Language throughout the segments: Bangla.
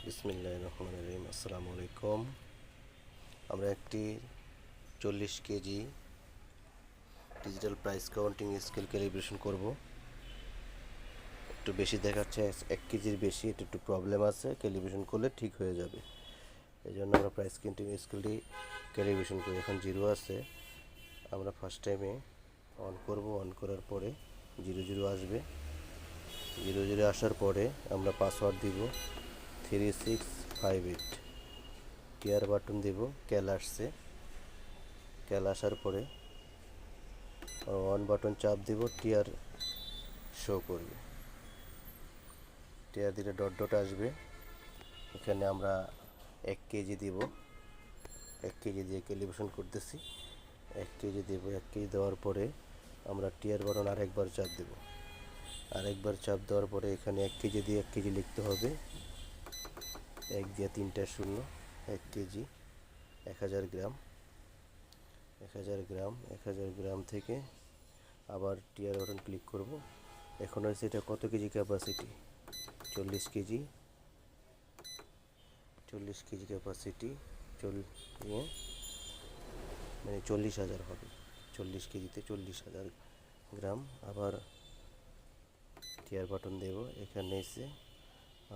বিসমিল্লাহির রহমানির রহিম। আসসালামু আলাইকুম। আমরা একটি 40 KG digital price counting scale calibration করব। একটু বেশি দেখাচ্ছে, 1 কেজির বেশি, এটা একটু প্রবলেম আছে। ক্যালিব্রেশন করলে ঠিক হয়ে যাবে, এই জন্য আমরা প্রাইস কাউন্টিং স্কেলটি ক্যালিব্রেশন করি। এখন 0 আছে, আমরা ফার্স্ট টাইমে অন করব। অন করার পরে 0 আসবে। 0 আসার পরে আমরা পাসওয়ার্ড দিব 3658। টিয়ার বাটন দেব। ক্যাল আসছে, ক্যাল আসার পরে অন বাটন চাপ দেব, টিয়ার শো করবে। টিয়ার দিলে ডট ডট আসবে। এখানে আমরা 1 কেজি দিব। 1 কেজি দিয়ে ক্যালিব্রেশন করতেছি। 1 কেজি দেব। 1 কেজি দেওয়ার পরে আমরা টিয়ার বাটন আরেকবার চাপ দেব। আরেকবার চাপ দেওয়ার পরে এখানে 1 কেজি দিয়ে 1 কেজি লিখতে হবে। 1 দিয়ে 3টা শূন্য। 1 কেজি 1000 গ্রাম। 1000 গ্রাম থেকে আবার টিয়ার বাটন ক্লিক করব। এখন হচ্ছে এটা কত KG capacity? 40 KG. 40 KG capacity মানে 40,000 হবে। 40 কেজিতে 40,000 গ্রাম। আবার টিয়ার বাটন দেব। এখানে এসে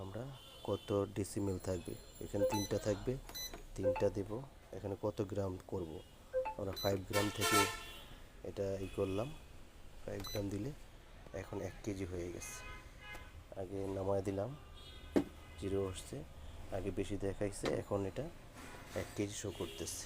আমরা কত ডেসিমেল থাকবে, এখানে 3টা থাকবে, 3টা দেব। এখানে কত গ্রাম করব, আমরা 5 গ্রাম থেকে এটা করলাম। 5 গ্রাম দিলে এখন 1 কেজি হয়ে গেছে। আগে নামায় দিলাম, 0 আসছে। আগে বেশি দেখাইছে, এখন এটা 1 কেজি শো করতেছে।